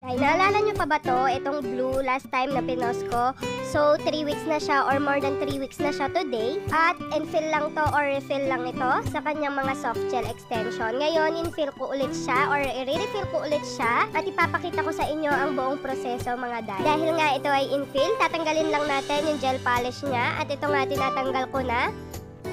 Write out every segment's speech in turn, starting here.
Ay, naalala nyo pa ba to? Itong blue last time na pinost ko. So, 3 weeks na siya or more than 3 weeks na siya today. At infill lang to or refill lang ito sa kanyang mga soft gel extension. Ngayon, infill ko ulit siya or i-refill ko ulit siya. At ipapakita ko sa inyo ang buong proseso mga day. Dahil nga ito ay infill, tatanggalin lang natin yung gel polish niya. At ito nga, tinatanggal ko na.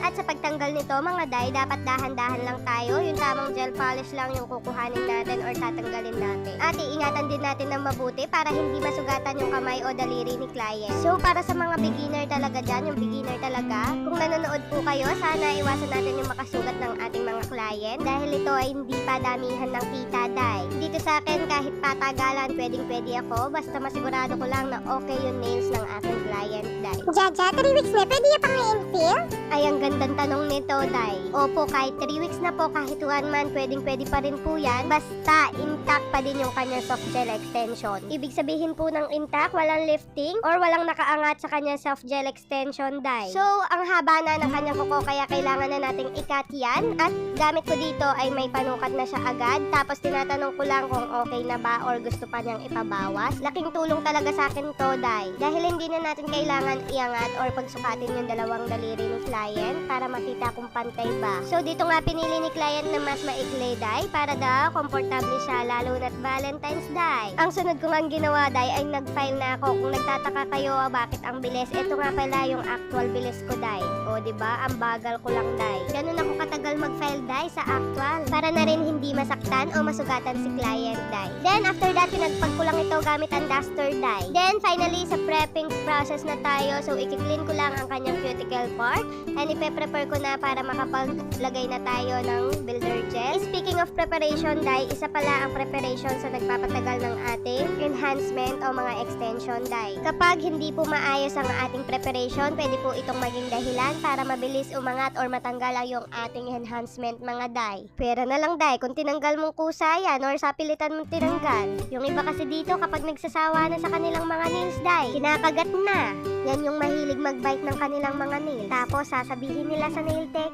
At sa pagtanggal nito mga day, dapat dahan-dahan lang tayo. Yung tamang gel polish lang yung kukuhanin natin or tatanggalin natin. At iingatan din natin ng mabuti para hindi masugatan yung kamay o daliri ni client. So para sa mga beginner talaga dyan, yung beginner talaga, kung nanonood po kayo, sana iwasan natin yung makasugat ng ating mga client. Dahil ito ay hindi pa damihan ng kita day. Dito sa akin kahit patagalan, pwedeng-pwede ako. Basta masigurado ko lang na okay yung nails ng aking client day. Jaja, 3 weeks na, pwede niya pang i-infill? Ay, ang gandang tanong nito, day. Opo, kahit 3 weeks na po, kahit 1 month, pwedeng-pwede pa rin po yan. Basta, intact pa din yung kanyang soft gel extension. Ibig sabihin po ng intact, walang lifting or walang nakaangat sa kanyang soft gel extension, day. So, ang haba na ng kanyang kuko, kaya kailangan na nating ikat yan. At gamit ko dito ay may panukat na siya agad. Tapos, tinatanong ko lang kung okay na ba or gusto pa niyang ipabawas. Laking tulong talaga sa akin to, day. Dahil hindi na natin kailangan iangat or pagsukatin yung dalawang daliri ni client para makita kung pantay ba. So dito nga pinili ni client na mas maikli day para daw komportable siya lalo na't Valentine's Day. Ang sunod ko nga ginawa day ay nag-file na ako. Kung nagtataka kayo bakit ang bilis, ito nga pala yung actual bilis ko day. O diba, ang bagal ko lang day. Ganun ako katagal mag-file day sa actual para na rin hindi masaktan o masugatan si client day. Then after that, pinagpag ko lang ito gamit ang duster day. Then finally, sa prepping process na tayo. So i-clean ko lang ang kanyang cuticle part and ipe-prepare ko na para makapaglagay na tayo ng builder gel. Speaking of preparation, day, isa pala ang preparation sa nagpapatagal ng ating enhancement o mga extension, day. Kapag hindi po maayos ang ating preparation, pwede po itong maging dahilan para mabilis umangat or matanggal ang yung ating enhancement, mga day. Pero na lang, day, kung tinanggal mong kusa yan or sa pilitan mong tinanggal. Yung iba kasi dito kapag nagsasawa na sa kanilang mga nails, day, kinakagat na. Yan yung mahilig mag-bite ng kanilang mga nails. Tapos sasabihin nila sa nail tech,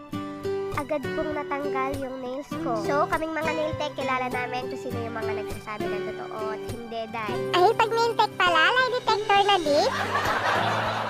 agad pong natanggal yung nails ko. So, kaming mga nail tech, kilala namin kung sino yung mga nagsasabi ng totoo at hindi, day. Ay, pag nail-tech pala, lie detector na di?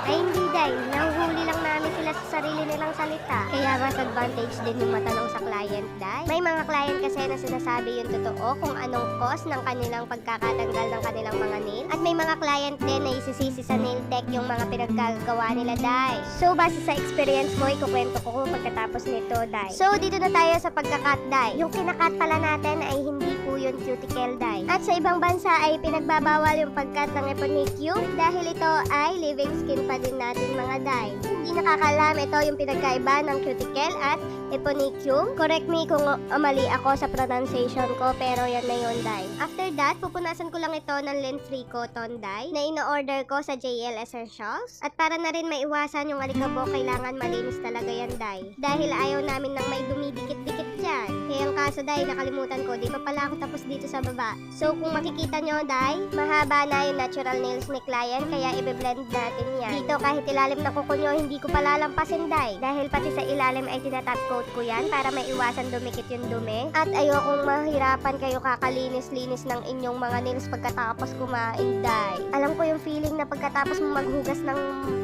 Ay, hindi, day. Nahuhuli lang namin sila sa sarili nilang salita. Kaya mas advantage din yung matanong sa client, day. May mga client kasi na sinasabi yung totoo kung anong cause ng kanilang pagkakatanggal ng kanilang mga nail. At may mga client din na isisisi sa nail tech yung mga pinaggagawa nila, day. So, base sa experience ko, ikukwento ko pagkatapos nito, day. So, dito na tayo sa pagkakat, day. Yung kinakat pala natin ay hindi po yung cuticle, day. At sa ibang bansa ay pinagbabawal yung pagkat ng eponicule dahil ito ay living skin pa din natin, mga day. Hindi nakakalam, ito yung pinagkaiba ng cuticle at eponicule. Correct me kung mali ako sa pronunciation ko, pero yan na yun, day. After that, pupunasan ko lang ito ng lint-free cotton, day, na ino-order ko sa JL Essentials. At para na rin maiwasan yung alikabok, kailangan malinis talaga yan, day. Dahil ayaw namin nang may dumidikit-dikit dyan. Kaya ang kaso, day, nakalimutan ko, di pa pala ako tapos dito sa baba. So, kung makikita nyo, day, mahaba na yung natural nails ni client, kaya i-blend natin yan. Dito, kahit ilalim na kuko nyo, hindi ko palalampasin, day. Dahil pati sa ilalim ay tinatap coat ko yan para maiwasan dumikit yung dumi. At ayokong mahirapan kayo kakalinis-linis ng inyong mga nails pagkatapos kumain, day. Alam ko yung feeling na pagkatapos mo maghugas ng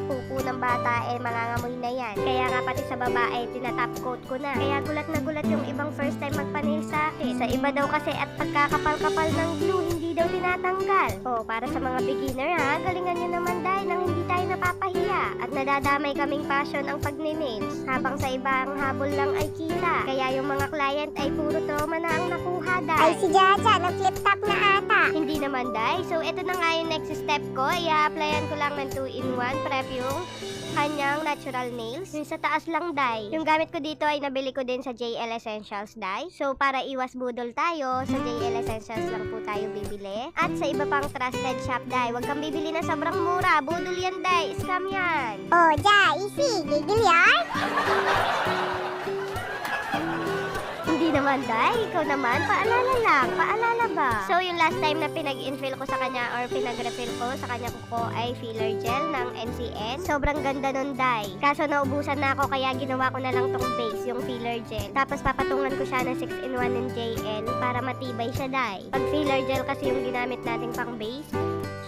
pupo ng bata, eh mangangamoy na yan. Kaya nga pati sa baba ay tinatap coat ko na. Kaya gulat na gulat yung ibang first time magpa-nail sa akin. Sa iba daw kasi at pagkakapal-kapal ng glue, hindi daw tinatanggal. O, para sa mga beginner ha, galingan nyo naman dahil nang hindi tayo napapahiya. At nadadamay kaming passion ang pag-nails. Habang sa ibang habol lang ay kita. Kaya yung mga client ay puro trauma na ang nakuha, day. Ay, si Jaja, nag-flip top na ata. Hindi naman, day. So, ito na nga yung next step ko. I-applyan ko lang ng 2-in-1 prep yung kanyang natural nails. Yung sa taas lang, day. Yung gamit ko dito ay nabili ko din sa JL Essentials, day. So, para iwas budol tayo, sa JL Essentials lang po tayo bibili. At sa iba pang trusted shop, day. Huwag kang bibili na sobrang mura. Budol yan, day. Scam yan. Oh, Ja, easy, gigil yan? Hindi naman, Day. Ikaw naman, paalala lang. Paalala ba? So, yung last time na pinag-infill ko sa kanya or pinag-refill ko sa kanya ko ay filler gel ng NCN. Sobrang ganda nun, Day. Kaso naubusan na ako kaya ginawa ko na lang tong base, yung filler gel. Tapos papatungan ko siya ng 6-in-1 ng JL para matibay siya, Day. Pag filler gel kasi yung ginamit natin pang base,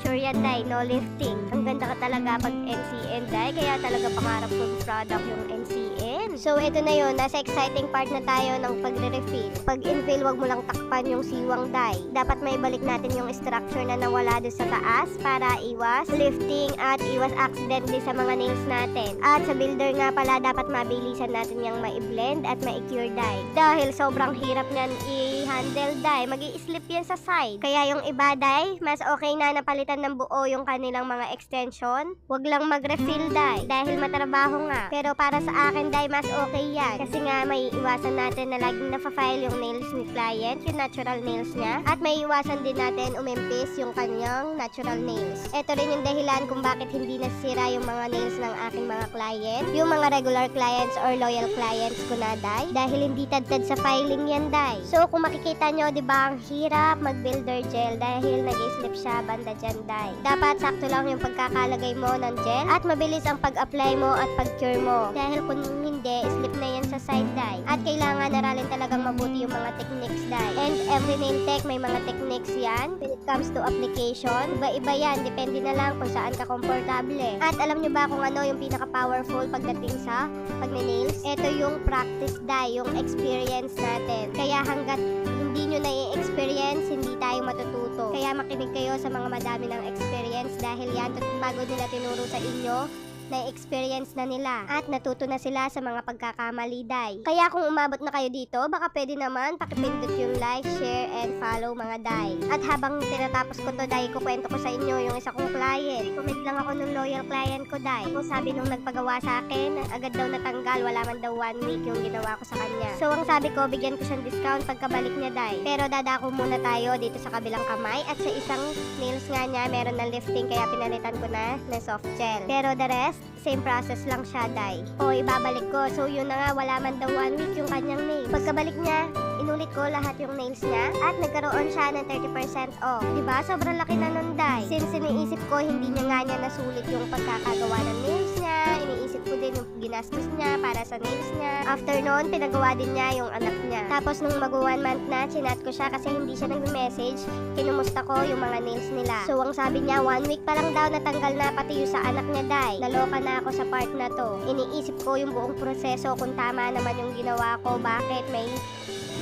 sure yan, Day, no lifting. Ang ganda ka talaga pag NCN, Day. Kaya talaga pangarap kong product yung NCN. So, ito na yun. Nasa exciting part na tayo ng pagre-refill. Pag infill, wag mo lang takpan yung siwang, Day. Dapat may balik natin yung structure na nawala doon sa taas para iwas lifting at iwas accident din sa mga nails natin. At sa builder nga pala, dapat mabilisan natin yung ma-blend at ma-cure, Day. Dahil sobrang hirap niyan i-handle, Day. Mag-i-slip yan sa side. Kaya yung iba, Day, mas okay na napalitan ng buo yung kanilang mga extension. Wag lang mag-refill, Day. Dahil matrabaho nga. Pero para sa akin, Day, mas okay yan. Kasi nga may iwasan natin na laging nafa-file yung nails ni client, yung natural nails niya. At may iwasan din natin umimpis yung kanyang natural nails. Ito rin yung dahilan kung bakit hindi nasira yung mga nails ng aking mga client. Yung mga regular clients or loyal clients ko na, Day. Dahil hindi tad-tad sa filing yan, Day. So kung makikita nyo, di ba, ang hirap mag-builder gel dahil nag-slip siya banda dyan, Day. Dapat sakto lang yung pagkakalagay mo ng gel at mabilis ang pag-apply mo at pag-cure mo. Dahil kung hindi, slip na yan sa side, Day. At kailangan aralin talagang mabuti yung mga techniques, Day. And every nail tech may mga techniques yan. When it comes to application, iba-iba yan. Depende na lang kung saan ka komportable. At alam nyo ba kung ano yung pinaka-powerful pagdating sa pag-nails? Ito yung practice, Day. Yung experience natin. Kaya hanggat hindi nyo na-experience, hindi tayo matututo. Kaya makinig kayo sa mga madami ng experience dahil yan, bago nila tinuro sa inyo, na-experience na nila at natuto na sila sa mga pagkakamali, Day. Kaya kung umabot na kayo dito, baka pwede naman pakipindot yung like, share, and follow, mga Day. At habang tinatapos ko to, Day, kukwento ko sa inyo yung isa kong client. Comment lang ako nung loyal client ko, Day. Kung sabi nung nagpagawa sa akin, agad daw natanggal, wala man daw 1 week yung ginawa ko sa kanya. So ang sabi ko, bigyan ko siyang discount pagkabalik niya, Day. Pero dadako muna tayo dito sa kabilang kamay at sa isang nails nga niya, meron ng lifting kaya pinalitan ko na ng soft gel. Pero the rest, same process lang siya, Day. O, ibabalik ko. So, yun na nga, wala man daw 1 week yung kanyang nails. Pagkabalik niya, inulit ko lahat yung nails niya at nagkaroon siya ng 30% off. Diba? Sobrang laki na nun, Day. Since iniisip ko, hindi niya nga niya nasulit yung pagkakagawa ng nails niya. Iniisip ko din yung ginastos niya para sa nails niya. After noon, pinagawa din niya yung anak niya. Tapos, nung mag-1 month na, chinat ko siya kasi hindi siya nag-message. Kinumusta ko yung mga nails nila. So, ang sabi niya, 1 week pa lang daw natanggal na pati yung sa anak niya, Day. Naloka na ako sa part na to. Iniisip ko yung buong proseso kung tama naman yung ginawa ko, bakit may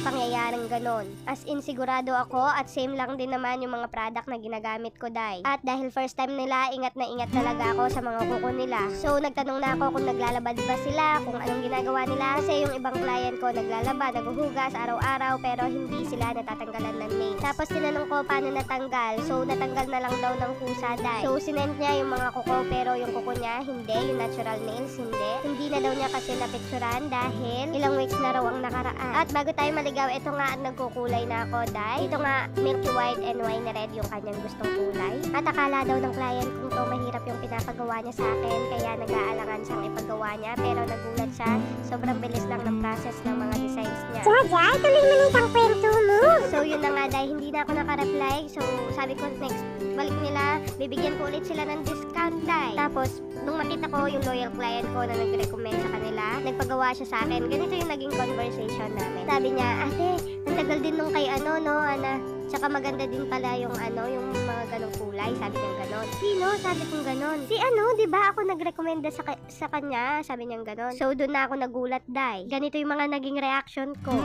pangyayaring ganon. As in, sigurado ako at same lang din naman yung mga product na ginagamit ko, Day. At dahil first time nila, ingat na ingat talaga ako sa mga kuko nila. So, nagtanong na ako kung naglalabad ba sila, kung anong ginagawa nila. Kasi yung ibang client ko naglalaba, naghuhugas araw-araw, pero hindi sila natatanggalan ng nails. Tapos, tinanong ko paano natanggal. So, natanggal na lang daw ng kusa, Day. So, sinend niya yung mga kuko, pero yung kuko niya, hindi. Yung natural nails, hindi. Hindi na daw niya kasi napicturan dahil ilang weeks na raw ang nakaraan. At bago tayo maligaw, ito nga at nagkukulay na ako, Day. Ito nga, milky white and wine red yung kanyang gustong kulay. At akala daw ng client kung to mahirap yung pinapagawa niya sa akin, kaya nag-aalangan siyang ipagawa niya, pero nagulat siya. Sobrang bilis lang ng process ng mga designs niya. Jaja, ituloy mo na isang kwento mo. So yun na nga, Day, hindi na ako nakareply. So sabi ko next balik nila, bibigyan ko ulit sila ng discount, Day. Tapos nung makita ko yung loyal client ko na nag-recommend sa kanila, nagpagawa siya sa akin. Ganito yung naging conversation namin. Sabi niya, ate, ang tagal din nung kay ano, no, Ana. Tsaka maganda din pala yung ano, yung mga ganong kulay. Sabi niya ganon. Sino? Sabi kong ganon. Si ano, di ba ako nag-recommenda sa kanya? Sabi niya ganon. So doon na ako nagulat, Day. Ganito yung mga naging reaction ko.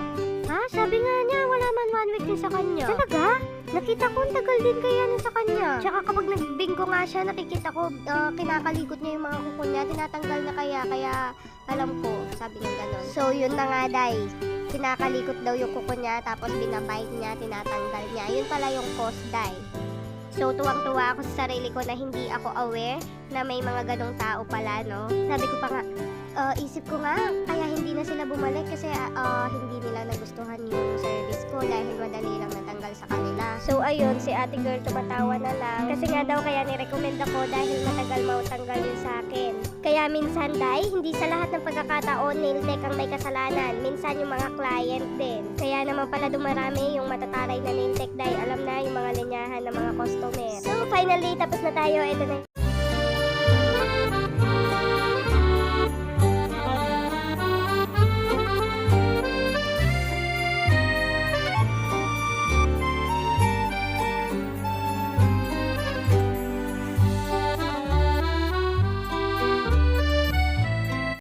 Ha? Sabi nga niya, wala man 1 week din sa kanya. Talaga? Nakita ko, ang tagal din kaya nun sa kanya. Tsaka kapag nag-bingo nga siya, nakikita ko, kinakalikot niya yung mga kuko niya. Tinatanggal na kaya alam ko, sabi niya ganon. So, yun na nga, Day. Kinakalikot daw yung kuko niya, tapos binabite niya, tinatanggal niya. Yun pala yung cause, Day. So, tuwang-tuwa ako sa sarili ko na hindi ako aware na may mga ganong tao pala, no? Sabi ko pa nga, isip ko nga, kaya hindi na sila bumalik kasi hindi nila nagustuhan yung service ko dahil madali lang natanggal sa kanila. So ayun, si ate girl tumatawa na lang. Kasi nga daw kaya nirecommend ako dahil matagal mautanggal yun sa akin. Kaya minsan, Day, hindi sa lahat ng pagkakataon nail tech ang may kasalanan. Minsan yung mga client din. Kaya naman pala dumarami yung matataray na nail tech, Day. Alam na yung mga linyahan ng mga customer. So finally, tapos na tayo. Ito na